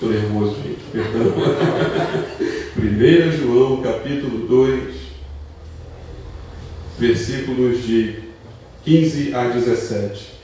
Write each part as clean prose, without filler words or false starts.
Estou nervoso, gente, perdão. 1 João, capítulo 2, versículos de 15 a 17.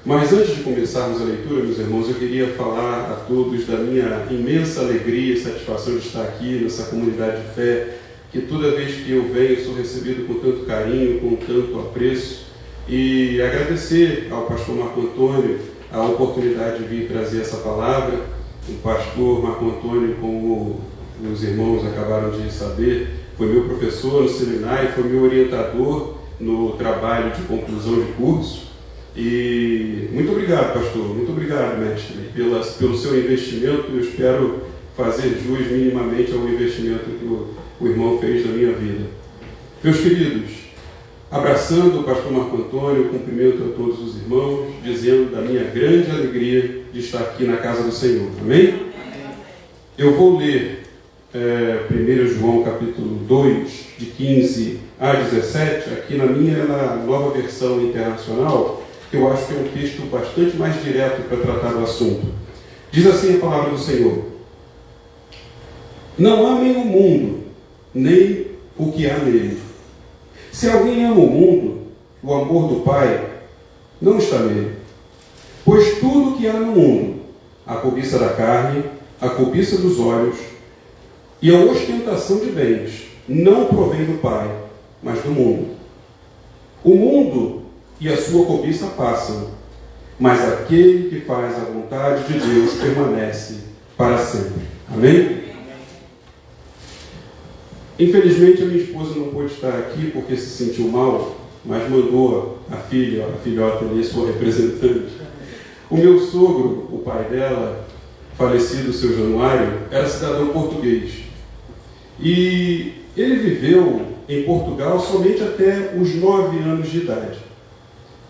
Mas antes de começarmos a leitura, meus irmãos, eu queria falar a todos da minha imensa alegria e satisfação de estar aqui nessa comunidade de fé, que toda vez que eu venho sou recebido com tanto carinho, com tanto apreço, e agradecer ao pastor Marco Antônio a oportunidade de vir trazer essa palavra. O pastor Marco Antônio, como meus irmãos acabaram de saber, foi meu professor no seminário, foi meu orientador no trabalho de conclusão de curso. E muito obrigado, pastor, muito obrigado, mestre, pelo seu investimento. Eu espero fazer jus minimamente ao investimento que o irmão fez na minha vida. Meus queridos, abraçando o pastor Marco Antônio, cumprimento a todos os irmãos, dizendo da minha grande alegria de estar aqui na casa do Senhor. Amém? Eu vou ler 1 João capítulo 2, de 15 a 17, aqui na nova versão internacional, que eu acho que é um texto bastante mais direto para tratar do assunto. Diz assim a palavra do Senhor: não amem o mundo, nem o que há nele. Se alguém ama o mundo, o amor do Pai não está nele. Pois tudo que há no mundo, a cobiça da carne, a cobiça dos olhos e a ostentação de bens, não provém do Pai, mas do mundo. O mundo e a sua cobiça passam, mas aquele que faz a vontade de Deus permanece para sempre. Amém? Infelizmente a minha esposa não pôde estar aqui porque se sentiu mal, mas mandou a filhota ali, sua representante. O meu sogro, o pai dela, falecido, seu Januário, era cidadão português. E ele viveu em Portugal somente até os 9 anos de idade.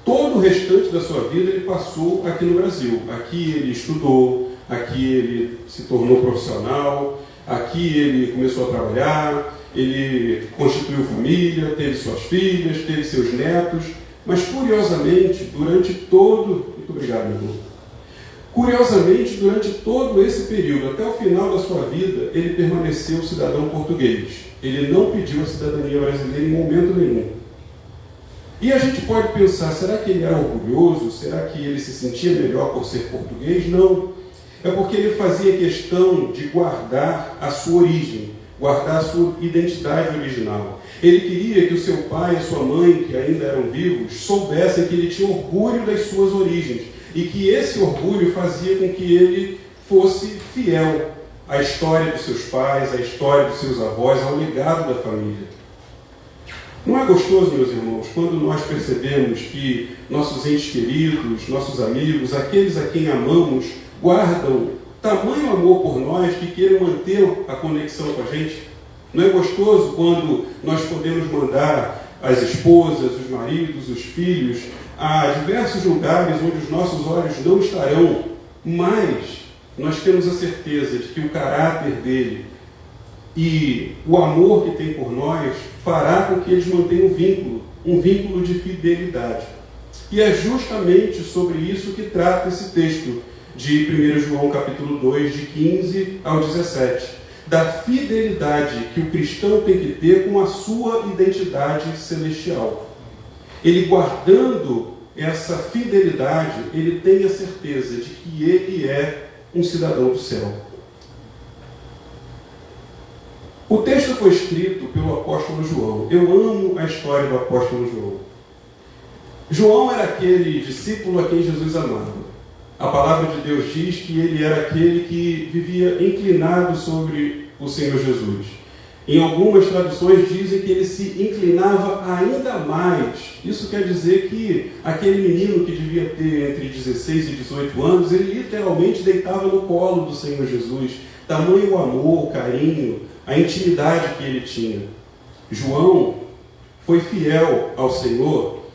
Todo o restante da sua vida ele passou aqui no Brasil. Aqui ele estudou, aqui ele se tornou profissional, aqui ele começou a trabalhar, ele constituiu família, teve suas filhas, teve seus netos, mas curiosamente, durante todo esse período, até o final da sua vida, ele permaneceu cidadão português. Ele não pediu a cidadania brasileira em momento nenhum. E a gente pode pensar, será que ele era orgulhoso? Será que ele se sentia melhor por ser português? Não. É porque ele fazia questão de guardar a sua origem, guardar a sua identidade original. Ele queria que o seu pai e a sua mãe, que ainda eram vivos, soubessem que ele tinha orgulho das suas origens e que esse orgulho fazia com que ele fosse fiel à história dos seus pais, à história dos seus avós, ao legado da família. Não é gostoso, meus irmãos, quando nós percebemos que nossos entes queridos, nossos amigos, aqueles a quem amamos, guardam tamanho amor por nós que queiram manter a conexão com a gente? Não é gostoso quando nós podemos mandar as esposas, os maridos, os filhos a diversos lugares onde os nossos olhos não estarão, mas nós temos a certeza de que o caráter dele e o amor que tem por nós fará com que eles mantenham um vínculo de fidelidade. E é justamente sobre isso que trata esse texto de 1 João capítulo 2, de 15 ao 17, da fidelidade que o cristão tem que ter com a sua identidade celestial. Ele, guardando essa fidelidade, ele tem a certeza de que ele é um cidadão do céu. O texto foi escrito pelo apóstolo João. Eu amo a história do apóstolo João. João era aquele discípulo a quem Jesus amava. A palavra de Deus diz que ele era aquele que vivia inclinado sobre o Senhor Jesus. Em algumas traduções dizem que ele se inclinava ainda mais. Isso quer dizer que aquele menino que devia ter entre 16 e 18 anos, ele literalmente deitava no colo do Senhor Jesus. Tamanho o amor, o carinho, a intimidade que ele tinha. João foi fiel ao Senhor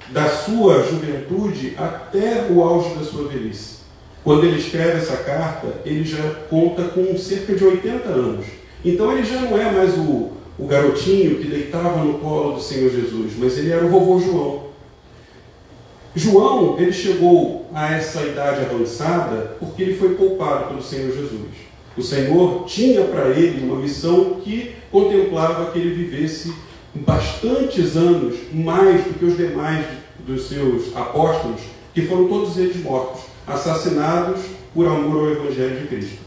da sua juventude até o auge da sua velhice. Quando ele escreve essa carta, ele já conta com cerca de 80 anos. Então ele já não é mais o garotinho que deitava no colo do Senhor Jesus, mas ele era o vovô João. João, ele chegou a essa idade avançada porque ele foi poupado pelo Senhor Jesus. O Senhor tinha para ele uma missão que contemplava que ele vivesse bastantes anos, mais do que os demais dos seus apóstolos, que foram todos eles mortos, assassinados por amor ao Evangelho de Cristo.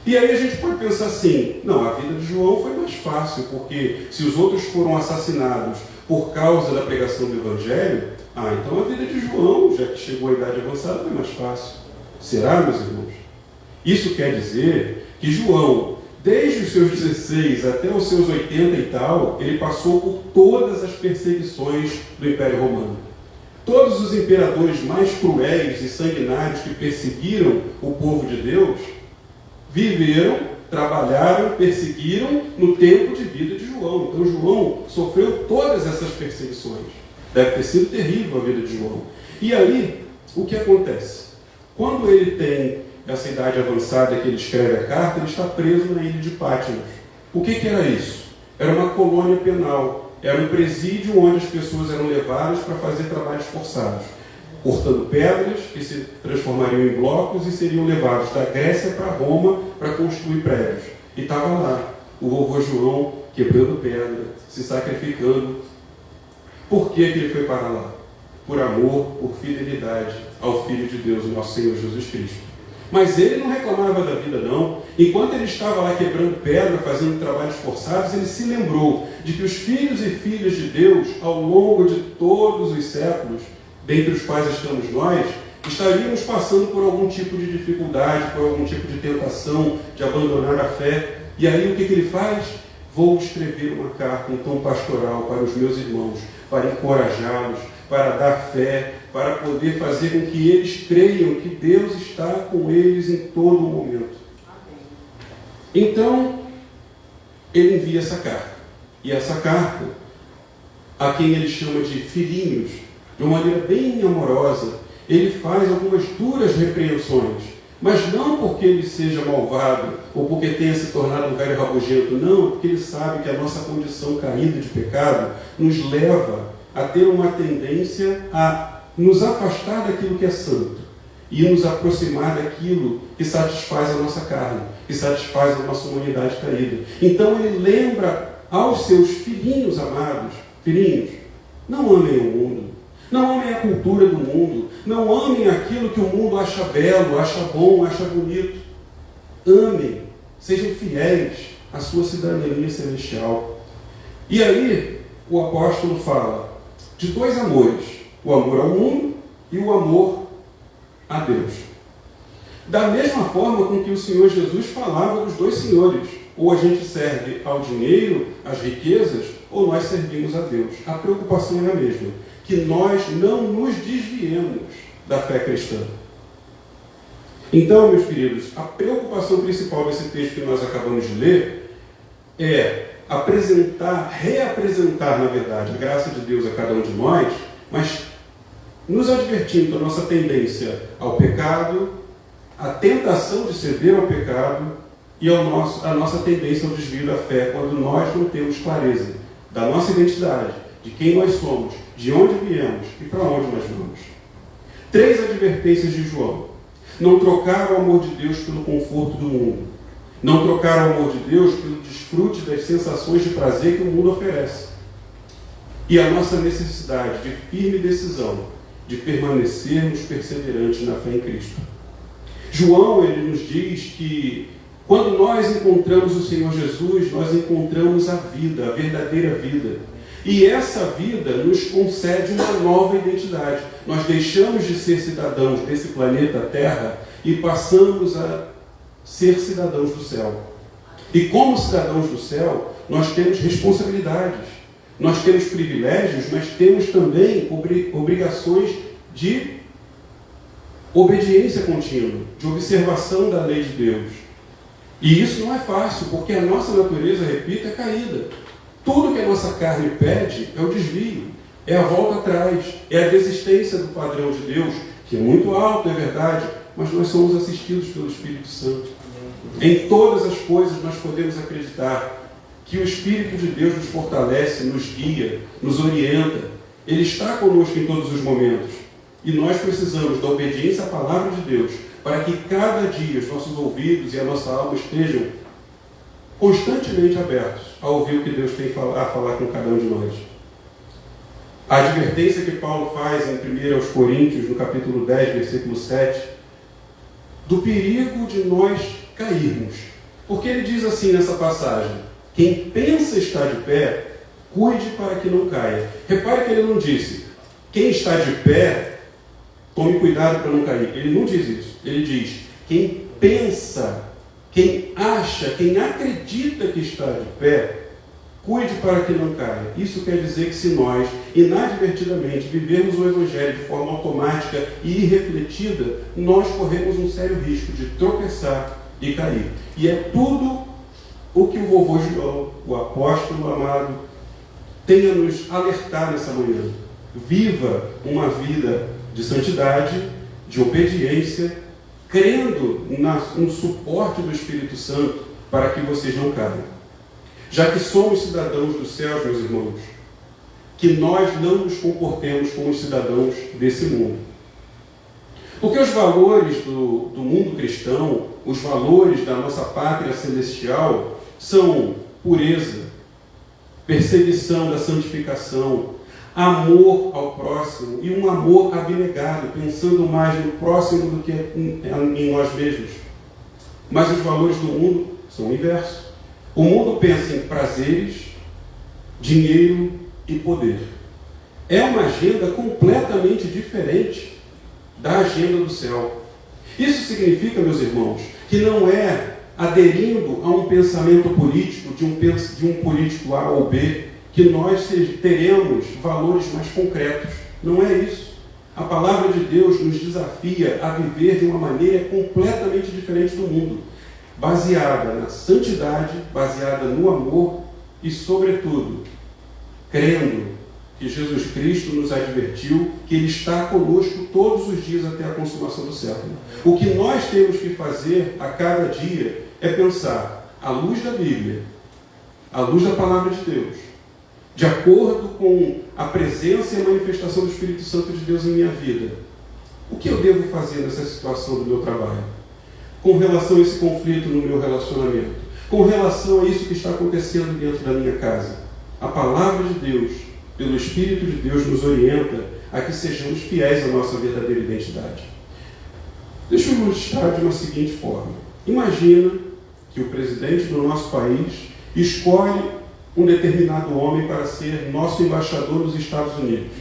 E aí a gente pode pensar assim, não, a vida de João foi mais fácil, porque se os outros foram assassinados por causa da pregação do Evangelho, então a vida de João, já que chegou à idade avançada, foi mais fácil. Será, meus irmãos? Isso quer dizer que João, desde os seus 16 até os seus 80 e tal, ele passou por todas as perseguições do Império Romano. Todos os imperadores mais cruéis e sanguinários que perseguiram o povo de Deus, viveram, trabalharam, perseguiram no tempo de vida de João. Então João sofreu todas essas perseguições. Deve ter sido terrível a vida de João. E aí, o que acontece? Quando ele tem essa idade avançada que ele escreve a carta, ele está preso na ilha de Patmos. O que era isso? Era uma colônia penal. Era um presídio onde as pessoas eram levadas para fazer trabalhos forçados, cortando pedras que se transformariam em blocos e seriam levados da Grécia para Roma para construir prédios. E estava lá o vovô João quebrando pedra, se sacrificando. Por que ele foi para lá? Por amor, por fidelidade ao Filho de Deus, o nosso Senhor Jesus Cristo. Mas ele não reclamava da vida, não. Enquanto ele estava lá quebrando pedra, fazendo trabalhos forçados, ele se lembrou de que os filhos e filhas de Deus, ao longo de todos os séculos, dentre os quais estamos nós, estaríamos passando por algum tipo de dificuldade, por algum tipo de tentação de abandonar a fé. E aí o que ele faz? Vou escrever uma carta, um tom pastoral para os meus irmãos, para encorajá-los, para dar fé, para poder fazer com que eles creiam que Deus está com eles em todo momento. Então, ele envia essa carta. E essa carta, a quem ele chama de filhinhos, de uma maneira bem amorosa, ele faz algumas duras repreensões, mas não porque ele seja malvado ou porque tenha se tornado um velho rabugento, não, porque ele sabe que a nossa condição caída de pecado nos leva a ter uma tendência a nos afastar daquilo que é santo e nos aproximar daquilo que satisfaz a nossa carne, que satisfaz a nossa humanidade caída. Então ele lembra aos seus filhinhos amados, filhinhos, não amem o mundo, não amem a cultura do mundo, não amem aquilo que o mundo acha belo, acha bom, acha bonito. Amem, sejam fiéis à sua cidadania celestial. E aí o apóstolo fala de dois amores, o amor ao mundo e o amor a Deus. Da mesma forma com que o Senhor Jesus falava dos dois senhores, ou a gente serve ao dinheiro, às riquezas, ou nós servimos a Deus. A preocupação é a mesma, que nós não nos desviemos da fé cristã. Então, meus queridos, a preocupação principal desse texto que nós acabamos de ler é reapresentar, na verdade, a graça de Deus a cada um de nós, mas nos advertindo da nossa tendência ao pecado, a tentação de ceder ao pecado e a nossa tendência ao desvio da fé, quando nós não temos clareza da nossa identidade, de quem nós somos, de onde viemos e para onde nós vamos. 3 advertências de João. Não trocar o amor de Deus pelo conforto do mundo. Não trocar o amor de Deus pelo desfrute das sensações de prazer que o mundo oferece. E a nossa necessidade de firme decisão de permanecermos perseverantes na fé em Cristo. João, ele nos diz que quando nós encontramos o Senhor Jesus, nós encontramos a vida, a verdadeira vida. E essa vida nos concede uma nova identidade. Nós deixamos de ser cidadãos desse planeta Terra e passamos a ser cidadãos do céu. E como cidadãos do céu, nós temos responsabilidades. Nós temos privilégios, mas temos também obrigações de obediência contínua, de observação da lei de Deus. E isso não é fácil, porque a nossa natureza, repito, é caída. Tudo que a nossa carne pede é o desvio, é a volta atrás, é a desistência do padrão de Deus, que é muito alto, é verdade, mas nós somos assistidos pelo Espírito Santo. Em todas as coisas nós podemos acreditar que o Espírito de Deus nos fortalece, nos guia, nos orienta. Ele está conosco em todos os momentos. E nós precisamos da obediência à palavra de Deus, para que cada dia os nossos ouvidos e a nossa alma estejam constantemente abertos a ouvir o que Deus tem a falar com cada um de nós. A advertência que Paulo faz em 1 Coríntios, no capítulo 10, versículo 7, do perigo de nós cairmos. Porque ele diz assim nessa passagem: quem pensa estar de pé, cuide para que não caia. Repare que ele não disse, quem está de pé, tome cuidado para não cair. Ele não diz isso. Ele diz, quem pensa, quem acha, quem acredita que está de pé, cuide para que não caia. Isso quer dizer que se nós, inadvertidamente, vivermos o Evangelho de forma automática e irrefletida, nós corremos um sério risco de tropeçar e cair. E é tudo o que o vovô João, o apóstolo amado, tem a nos alertar nessa manhã. Viva uma vida de santidade, de obediência, crendo no suporte do Espírito Santo para que vocês não caiam. Já que somos cidadãos dos céus, meus irmãos, que nós não nos comportemos como os cidadãos desse mundo. Porque os valores do mundo cristão, os valores da nossa pátria celestial, são pureza, perseguição da santificação, amor ao próximo e um amor abnegado, pensando mais no próximo do que em nós mesmos. Mas os valores do mundo são o inverso. O mundo pensa em prazeres, dinheiro e poder. É uma agenda completamente diferente da agenda do céu. Isso significa, meus irmãos, que não é aderindo a um pensamento político, de um político A ou B, que nós teremos valores mais concretos. Não é isso. A palavra de Deus nos desafia a viver de uma maneira completamente diferente do mundo, baseada na santidade, baseada no amor e, sobretudo, crendo que Jesus Cristo nos advertiu que Ele está conosco todos os dias até a consumação do século. O que nós temos que fazer a cada dia é pensar, à luz da Bíblia, à luz da palavra de Deus, de acordo com a presença e a manifestação do Espírito Santo de Deus em minha vida, o que eu devo fazer nessa situação do meu trabalho? Com relação a esse conflito no meu relacionamento, com relação a isso que está acontecendo dentro da minha casa. A palavra de Deus, pelo Espírito de Deus, nos orienta a que sejamos fiéis à nossa verdadeira identidade. Deixa eu ilustrar de uma seguinte forma. Imagina que o presidente do nosso país escolhe um determinado homem para ser nosso embaixador nos Estados Unidos.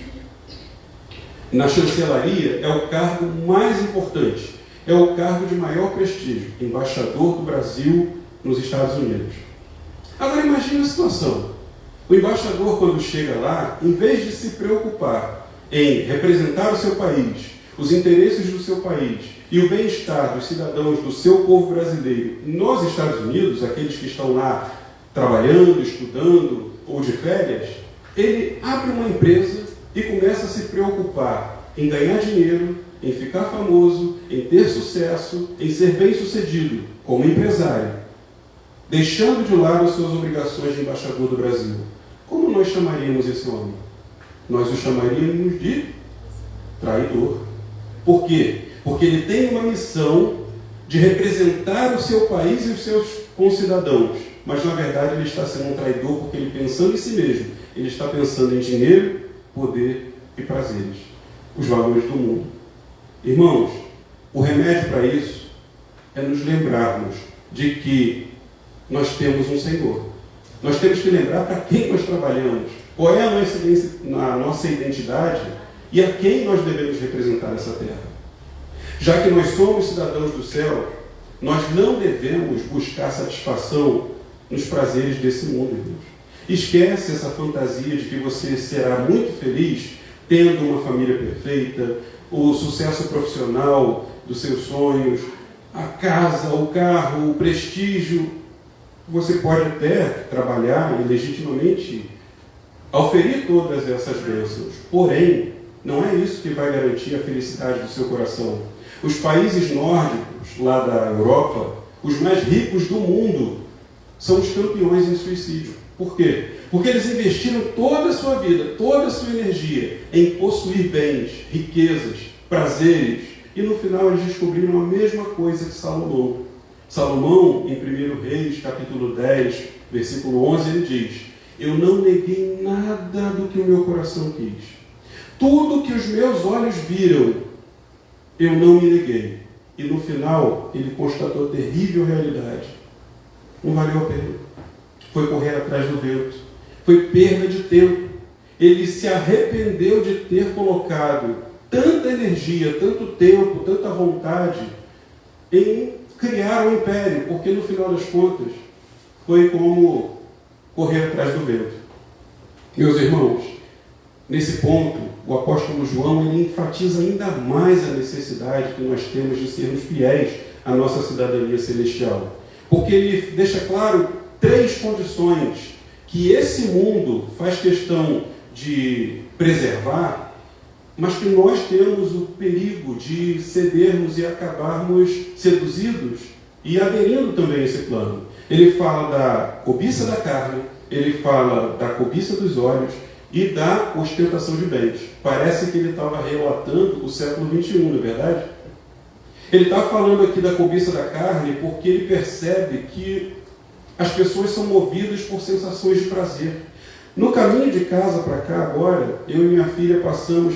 Na chancelaria é o cargo mais importante, é o cargo de maior prestígio, embaixador do Brasil nos Estados Unidos. Agora imagine a situação. O embaixador, quando chega lá, em vez de se preocupar em representar o seu país, os interesses do seu país e o bem-estar dos cidadãos do seu povo brasileiro nos Estados Unidos, aqueles que estão lá trabalhando, estudando ou de férias, ele abre uma empresa e começa a se preocupar em ganhar dinheiro, em ficar famoso, em ter sucesso, em ser bem-sucedido como empresário, deixando de lado as suas obrigações de embaixador do Brasil. Como nós chamaríamos esse homem? Nós o chamaríamos de traidor. Por quê? Porque ele tem uma missão de representar o seu país e os seus concidadãos, mas na verdade ele está sendo um traidor porque ele, pensando em si mesmo, ele está pensando em dinheiro, poder e prazeres, os valores do mundo. Irmãos, o remédio para isso é nos lembrarmos de que nós temos um Senhor. Nós temos que lembrar para quem nós trabalhamos, qual é a nossa identidade e a quem nós devemos representar nessa terra. Já que nós somos cidadãos do céu, nós não devemos buscar satisfação nos prazeres desse mundo, irmãos. Esquece essa fantasia de que você será muito feliz tendo uma família perfeita, o sucesso profissional dos seus sonhos, a casa, o carro, o prestígio. Você pode até trabalhar e legitimamente oferir todas essas bênçãos. Porém, não é isso que vai garantir a felicidade do seu coração. Os países nórdicos, lá da Europa, os mais ricos do mundo, são os campeões em suicídio. Por quê? Porque eles investiram toda a sua vida, toda a sua energia em possuir bens, riquezas, prazeres, e no final eles descobriram a mesma coisa que Salomão. Salomão, em 1 Reis, capítulo 10, versículo 11, ele diz: eu não neguei nada do que o meu coração quis. Tudo que os meus olhos viram, eu não me neguei. E no final, ele constatou a terrível realidade. Não valeu a pena. Foi correr atrás do vento. Foi perda de tempo. Ele se arrependeu de ter colocado tanta energia, tanto tempo, tanta vontade em criar um império, porque no final das contas foi como correr atrás do vento. Meus irmãos, nesse ponto, o apóstolo João ele enfatiza ainda mais a necessidade que nós temos de sermos fiéis à nossa cidadania celestial. Porque ele deixa claro 3 condições que esse mundo faz questão de preservar, mas que nós temos o perigo de cedermos e acabarmos seduzidos e aderindo também a esse plano. Ele fala da cobiça da carne, ele fala da cobiça dos olhos e da ostentação de bens. Parece que ele estava relatando o século XXI, não é verdade? Ele está falando aqui da cobiça da carne porque ele percebe que as pessoas são movidas por sensações de prazer. No caminho de casa para cá agora, eu e minha filha passamos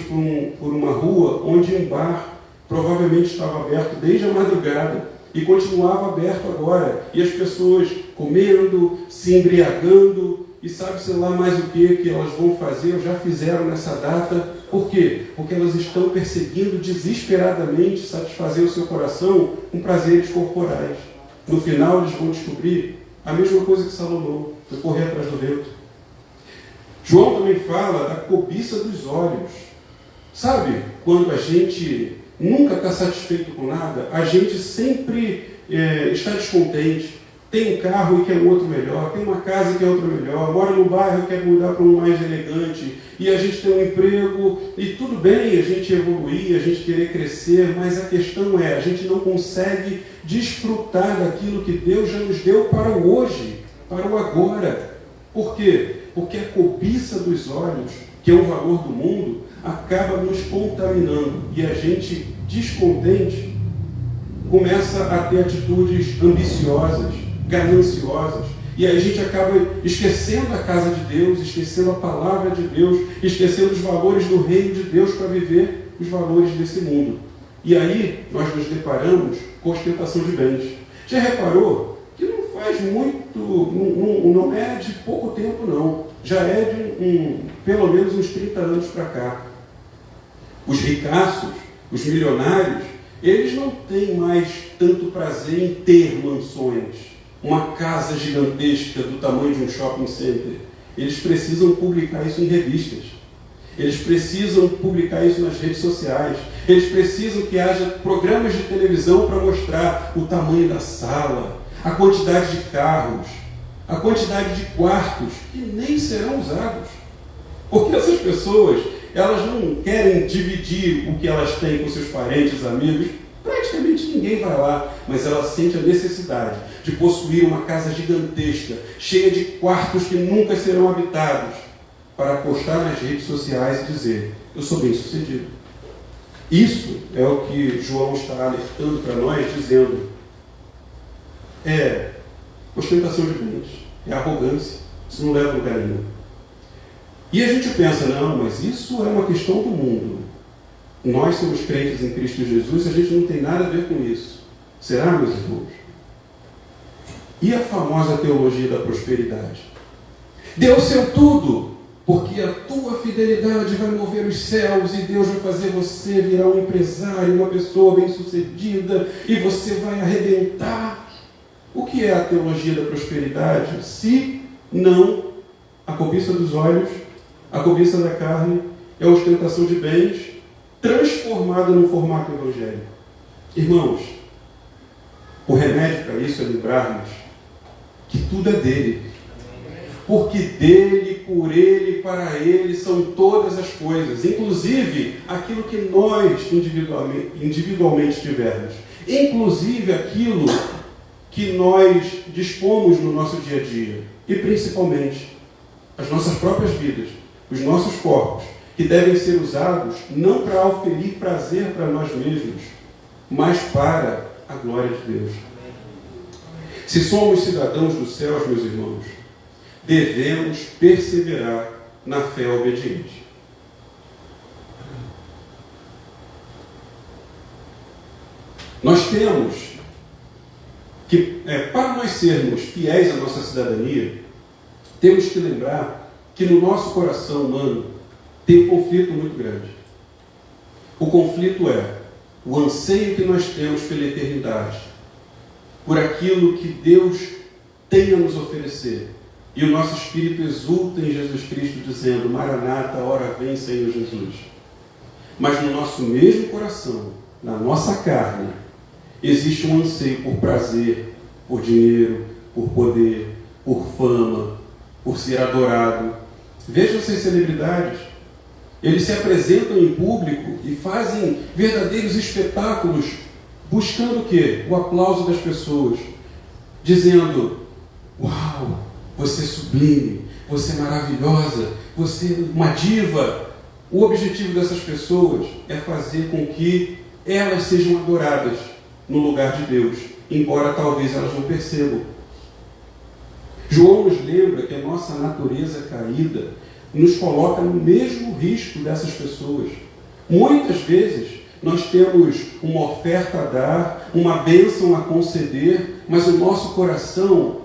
por uma rua onde um bar provavelmente estava aberto desde a madrugada e continuava aberto agora. E as pessoas comendo, se embriagando e sabe-se lá mais o que elas vão fazer, ou já fizeram nessa data. Por quê? Porque elas estão perseguindo desesperadamente satisfazer o seu coração com prazeres corporais. No final eles vão descobrir a mesma coisa que Salomão, de correr atrás do vento. João também fala da cobiça dos olhos. Sabe, quando a gente nunca está satisfeito com nada, a gente sempre está descontente. Tem um carro e quer um outro melhor, tem uma casa e quer outro melhor, mora no bairro e quer mudar para um mais elegante, e a gente tem um emprego, e tudo bem a gente evoluir, a gente querer crescer, mas a questão é, a gente não consegue desfrutar daquilo que Deus já nos deu para o hoje, para o agora. Por quê? Porque a cobiça dos olhos, que é o valor do mundo, acaba nos contaminando, e a gente, descontente, começa a ter atitudes ambiciosas, gananciosas, e aí a gente acaba esquecendo a casa de Deus, esquecendo a palavra de Deus, esquecendo os valores do reino de Deus para viver os valores desse mundo. E aí nós nos deparamos com ostentação de bens. Já reparou que não faz muito, não é de pouco tempo não, já é de pelo menos uns 30 anos para cá. Os ricaços, os milionários, eles não têm mais tanto prazer em ter mansões, uma casa gigantesca do tamanho de um shopping center. Eles precisam publicar isso em revistas. Eles precisam publicar isso nas redes sociais. Eles precisam que haja programas de televisão para mostrar o tamanho da sala, a quantidade de carros, a quantidade de quartos que nem serão usados. Porque essas pessoas, elas não querem dividir o que elas têm com seus parentes, amigos. Praticamente ninguém vai lá, mas ela sente a necessidade de possuir uma casa gigantesca, cheia de quartos que nunca serão habitados, para postar nas redes sociais e dizer: eu sou bem sucedido. Isso é o que João está alertando para nós, dizendo: é ostentação de bens, é arrogância, isso não leva a lugar nenhum. E a gente pensa: não, mas isso é uma questão do mundo. Nós somos crentes em Cristo Jesus, a gente não tem nada a ver com isso. Será, meus irmãos? E a famosa teologia da prosperidade? Dê o seu tudo, porque a tua fidelidade vai mover os céus e Deus vai fazer você virar um empresário, uma pessoa bem-sucedida, e você vai arrebentar. O que é a teologia da prosperidade? Se não a cobiça dos olhos, a cobiça da carne, é a ostentação de bens, transformada no formato evangélico. Irmãos, o remédio para isso é lembrarmos que tudo é dele. Porque dele, por ele, para ele são todas as coisas, inclusive aquilo que nós individualmente tivermos, inclusive aquilo que nós dispomos no nosso dia a dia, e principalmente as nossas próprias vidas, os nossos corpos, que devem ser usados não para oferir prazer para nós mesmos, mas para a glória de Deus. Se somos cidadãos dos céus, meus irmãos, devemos perseverar na fé obediente. Nós temos que, para nós sermos fiéis à nossa cidadania, temos que lembrar que no nosso coração humano tem um conflito muito grande. O conflito é o anseio que nós temos pela eternidade, por aquilo que Deus tem a nos oferecer. E o nosso espírito exulta em Jesus Cristo, dizendo: Maranata, ora vem, Senhor Jesus. Mas no nosso mesmo coração, na nossa carne, existe um anseio por prazer, por dinheiro, por poder, por fama, por ser adorado. Vejam essas celebridades. Eles se apresentam em público e fazem verdadeiros espetáculos, buscando o quê? O aplauso das pessoas, dizendo: uau, você é sublime, você é maravilhosa, você é uma diva. O objetivo dessas pessoas é fazer com que elas sejam adoradas no lugar de Deus, embora talvez elas não percebam. João nos lembra que a nossa natureza caída nos coloca no mesmo risco dessas pessoas. Muitas vezes nós temos uma oferta a dar, uma bênção a conceder, mas o nosso coração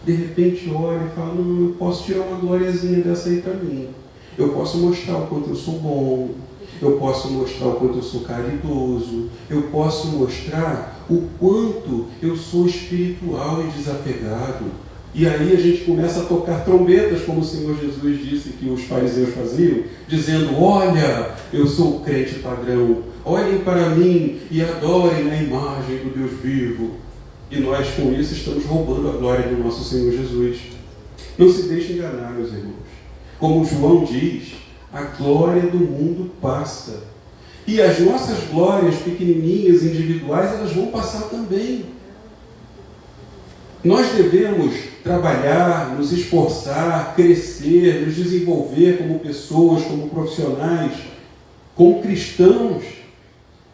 de repente olha e fala: não, eu posso tirar uma gloriazinha dessa aí para mim. Eu posso mostrar o quanto eu sou bom, eu posso mostrar o quanto eu sou caridoso, eu posso mostrar o quanto eu sou espiritual e desapegado. E aí a gente começa a tocar trombetas, como o Senhor Jesus disse que os fariseus faziam, dizendo: olha, eu sou o crente padrão, olhem para mim e adorem a imagem do Deus vivo. E nós com isso estamos roubando a glória do nosso Senhor Jesus. Não se deixe enganar, meus irmãos. Como João diz, a glória do mundo passa. E as nossas glórias pequenininhas, individuais, elas vão passar também. Nós devemos trabalhar, nos esforçar, crescer, nos desenvolver como pessoas, como profissionais, como cristãos.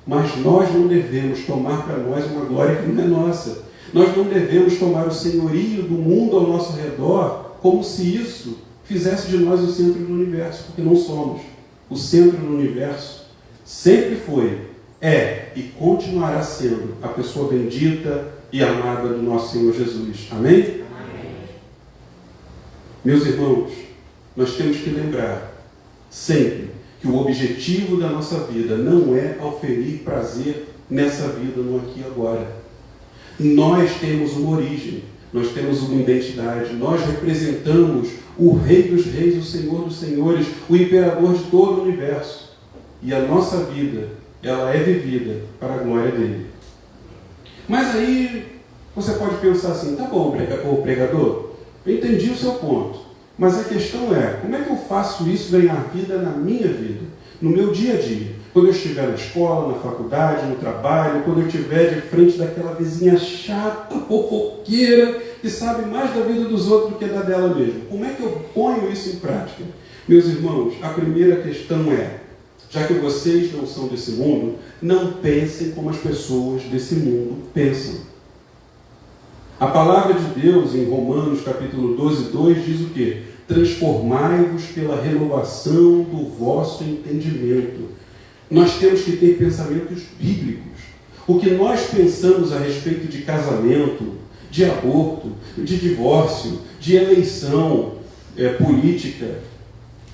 Mas nós não devemos tomar para nós uma glória que não é nossa. Nós não devemos tomar o senhorio do mundo ao nosso redor como se isso fizesse de nós o centro do universo, porque não somos. O centro do universo sempre foi, é e continuará sendo a pessoa bendita e amada do nosso Senhor Jesus. Amém? Amém. Meus irmãos, nós temos que lembrar sempre que o objetivo da nossa vida não é oferir prazer nessa vida, no aqui e agora. Nós temos uma origem, nós temos uma identidade, nós representamos o Rei dos Reis, o Senhor dos Senhores, o Imperador de todo o universo. E a nossa vida, ela é vivida para a glória dele. Mas aí você pode pensar assim: tá bom, pregador, eu entendi o seu ponto, mas a questão é, como é que eu faço isso ganhar vida na minha vida, no meu dia a dia? Quando eu estiver na escola, na faculdade, no trabalho, quando eu estiver de frente daquela vizinha chata, fofoqueira, que sabe mais da vida dos outros do que da dela mesma. Como é que eu ponho isso em prática? Meus irmãos, a primeira questão é: já que vocês não são desse mundo, não pensem como as pessoas desse mundo pensam. A palavra de Deus em Romanos capítulo 12, 2 diz o quê? Transformai-vos pela renovação do vosso entendimento. Nós temos que ter pensamentos bíblicos. O que nós pensamos a respeito de casamento, de aborto, de divórcio, de eleição política,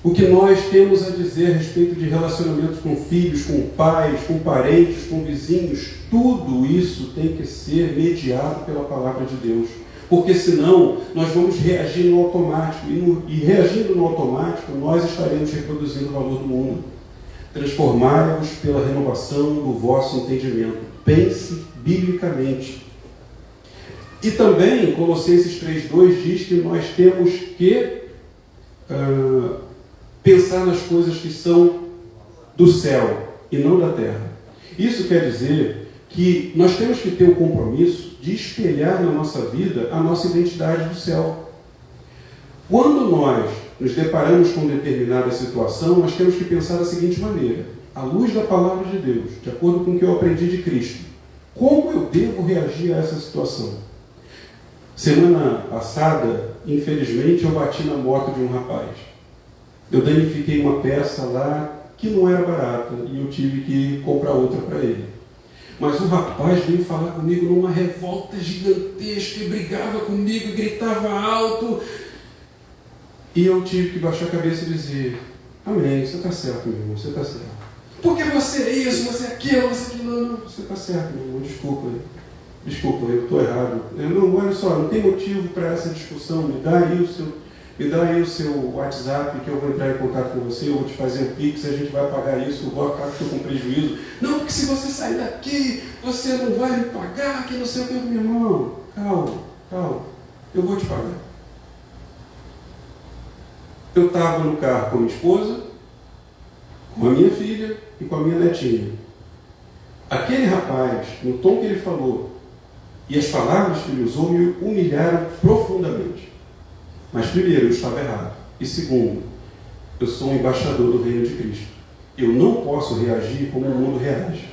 o que nós temos a dizer a respeito de relacionamentos com filhos, com pais, com parentes, com vizinhos, tudo isso tem que ser mediado pela palavra de Deus. Porque senão nós vamos reagir no automático. E reagindo no automático, nós estaremos reproduzindo o valor do mundo. Transformai-vos pela renovação do vosso entendimento. Pense biblicamente. E também, Colossenses 3,2 diz que nós temos que pensar nas coisas que são do céu e não da terra. Isso quer dizer que nós temos que ter o compromisso de espelhar na nossa vida a nossa identidade do céu. Quando nós nos deparamos com determinada situação, nós temos que pensar da seguinte maneira: à luz da palavra de Deus, de acordo com o que eu aprendi de Cristo, como eu devo reagir a essa situação? Semana passada, infelizmente, eu bati na moto de um rapaz. Eu danifiquei uma peça lá que não era barata e eu tive que comprar outra para ele. Mas o rapaz veio falar comigo numa revolta gigantesca e brigava comigo e gritava alto. E eu tive que baixar a cabeça e dizer: amém, você está certo, meu irmão, você está certo. Porque você é isso, você é aquilo, você é aquilo. Não, você está certo, meu irmão, desculpa, eu estou errado. Não, olha só, não tem motivo para essa discussão. Me dá aí o seu WhatsApp que eu vou entrar em contato com você, eu vou te fazer um Pix, a gente vai pagar isso, eu vou acabar com prejuízo. Não, porque se você sair daqui, você não vai me pagar, que não sei o que. Meu irmão, calma, eu vou te pagar. Eu estava no carro com a minha esposa, com a minha filha e com a minha netinha. Aquele rapaz, no tom que ele falou, e as palavras que ele usou, me humilharam profundamente. Mas primeiro, eu estava errado. E segundo, eu sou um embaixador do reino de Cristo. Eu não posso reagir como o mundo reage.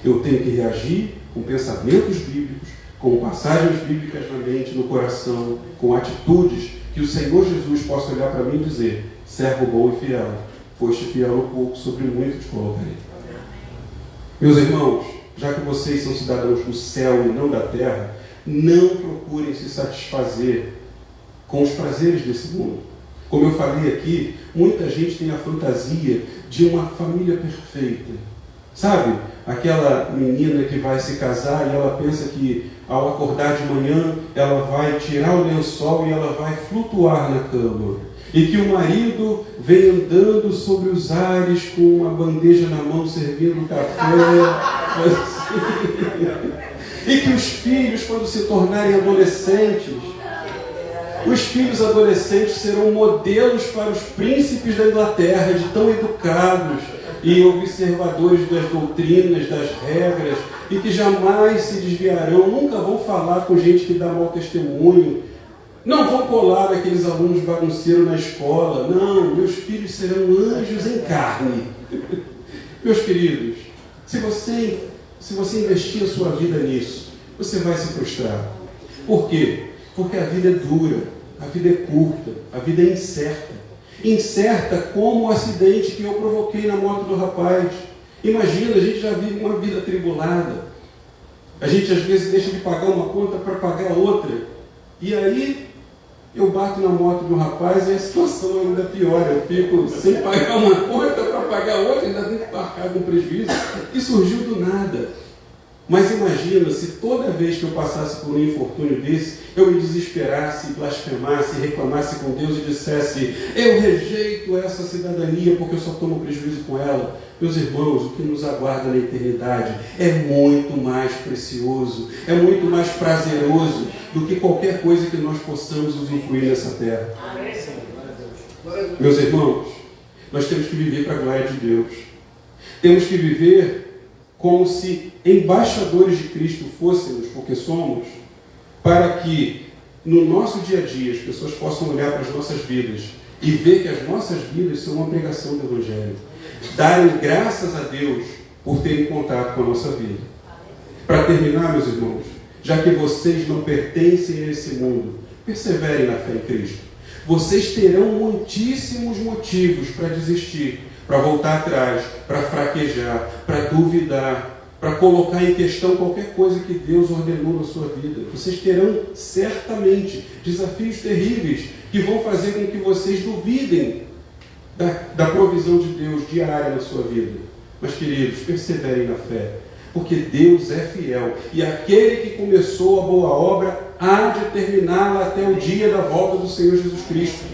Eu tenho que reagir com pensamentos bíblicos, com passagens bíblicas na mente, no coração, com atitudes que o Senhor Jesus possa olhar para mim e dizer: servo bom e fiel, foste fiel no pouco, sobre muito te colocarei. Meus irmãos, já que vocês são cidadãos do céu e não da terra, não procurem se satisfazer com os prazeres desse mundo. Como eu falei aqui, muita gente tem a fantasia de uma família perfeita. Sabe? Aquela menina que vai se casar e ela pensa que ao acordar de manhã ela vai tirar o lençol e ela vai flutuar na cama. E que o marido vem andando sobre os ares com uma bandeja na mão servindo café. E que os filhos, quando se tornarem adolescentes, os filhos adolescentes serão modelos para os príncipes da Inglaterra, de tão educados e observadores das doutrinas, das regras, e que jamais se desviarão, nunca vão falar com gente que dá mau testemunho, não vão colar aqueles alunos bagunceiros na escola. Não, meus filhos serão anjos em carne. Meus queridos, se você investir a sua vida nisso, você vai se frustrar. Por quê? Porque a vida é dura, a vida é curta, a vida é incerta. Incerta como o acidente que eu provoquei na moto do rapaz. Imagina, a gente já vive uma vida atribulada. A gente às vezes deixa de pagar uma conta para pagar outra. E aí eu bato na moto do rapaz e a situação ainda piora. Eu fico sem pagar uma conta para pagar outra, ainda tenho que pagar com prejuízo. E surgiu do nada. Mas imagina se toda vez que eu passasse por um infortúnio desse, eu me desesperasse, blasfemasse, reclamasse com Deus e dissesse: eu rejeito essa cidadania porque eu só tomo prejuízo com ela. Meus irmãos, o que nos aguarda na eternidade é muito mais precioso, é muito mais prazeroso do que qualquer coisa que nós possamos usufruir nessa terra. Meus irmãos, nós temos que viver para a glória de Deus. Temos que viver como se embaixadores de Cristo fôssemos, porque somos, para que no nosso dia a dia as pessoas possam olhar para as nossas vidas e ver que as nossas vidas são uma pregação do Evangelho. Darem graças a Deus por terem contato com a nossa vida. Para terminar, meus irmãos, já que vocês não pertencem a esse mundo, perseverem na fé em Cristo. Vocês terão muitíssimos motivos para desistir, para voltar atrás, para fraquejar, para duvidar, para colocar em questão qualquer coisa que Deus ordenou na sua vida. Vocês terão certamente desafios terríveis que vão fazer com que vocês duvidem da provisão de Deus diária na sua vida. Mas, queridos, perseverem na fé, porque Deus é fiel, e aquele que começou a boa obra há de terminá-la até o dia da volta do Senhor Jesus Cristo.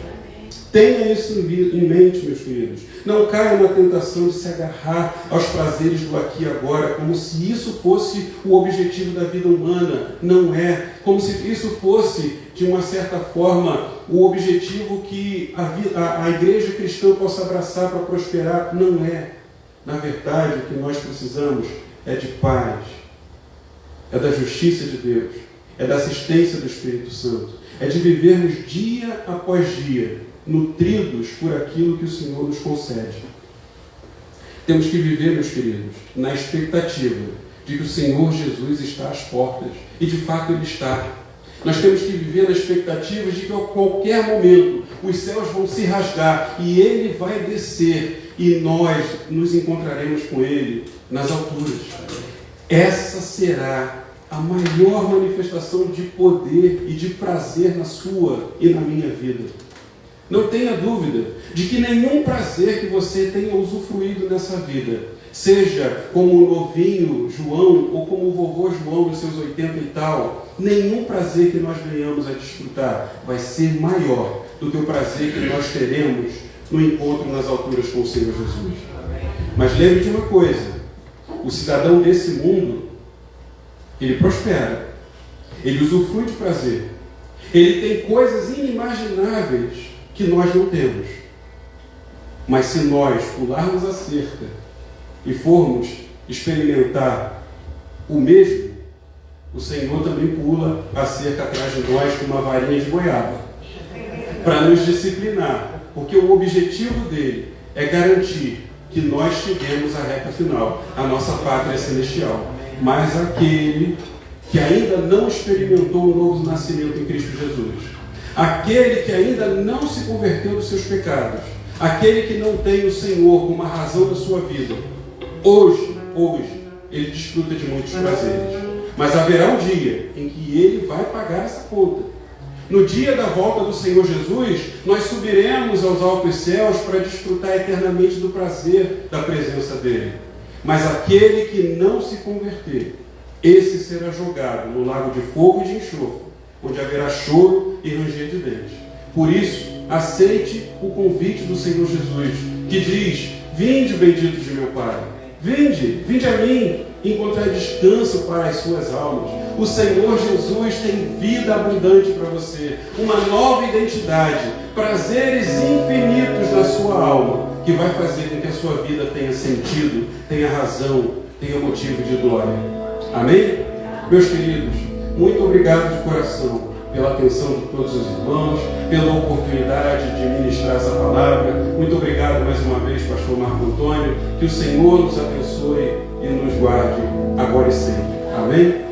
Tenha isso em mente, meus queridos. Não caia na tentação de se agarrar aos prazeres do aqui e agora, como se isso fosse o objetivo da vida humana. Não é. Como se isso fosse, de uma certa forma, o objetivo que a igreja cristã possa abraçar para prosperar. Não é. Na verdade, o que nós precisamos é de paz, é da justiça de Deus, é da assistência do Espírito Santo, é de vivermos dia após dia, nutridos por aquilo que o Senhor nos concede. Temos que viver, meus queridos, na expectativa de que o Senhor Jesus está às portas, e de fato Ele está. Nós temos que viver na expectativa de que a qualquer momento os céus vão se rasgar e Ele vai descer e nós nos encontraremos com Ele nas alturas. Essa será a maior manifestação de poder e de prazer na sua e na minha vida. Não tenha dúvida de que nenhum prazer que você tenha usufruído nessa vida, seja como o novinho João ou como o vovô João nos seus 80 e tal, nenhum prazer que nós venhamos a desfrutar vai ser maior do que o prazer que nós teremos no encontro nas alturas com o Senhor Jesus. Mas lembre de uma coisa, o cidadão desse mundo, ele prospera, ele usufrui de prazer, ele tem coisas inimagináveis que nós não temos. Mas se nós pularmos a cerca e formos experimentar o mesmo, o Senhor também pula a cerca atrás de nós com uma varinha de goiaba, para nos disciplinar, porque o objetivo dele é garantir que nós cheguemos à reta final, a nossa pátria celestial. Mas aquele que ainda não experimentou o novo nascimento em Cristo Jesus, aquele que ainda não se converteu dos seus pecados, aquele que não tem o Senhor como a razão da sua vida, hoje, ele desfruta de muitos prazeres. Mas haverá um dia em que ele vai pagar essa conta. No dia da volta do Senhor Jesus, nós subiremos aos altos céus para desfrutar eternamente do prazer da presença dele. Mas aquele que não se converter, esse será jogado no lago de fogo e de enxofre, onde haverá choro e ranger de dentes. Por isso, aceite o convite do Senhor Jesus, que diz: vinde, benditos de meu Pai, vinde a mim, encontrar descanso para as suas almas. O Senhor Jesus tem vida abundante para você, uma nova identidade, prazeres infinitos na sua alma, que vai fazer com que a sua vida tenha sentido, tenha razão, tenha motivo de glória. Amém? Meus queridos, muito obrigado de coração pela atenção de todos os irmãos, pela oportunidade de ministrar essa palavra. Muito obrigado mais uma vez, pastor Marco Antônio. Que o Senhor nos abençoe e nos guarde agora e sempre. Amém?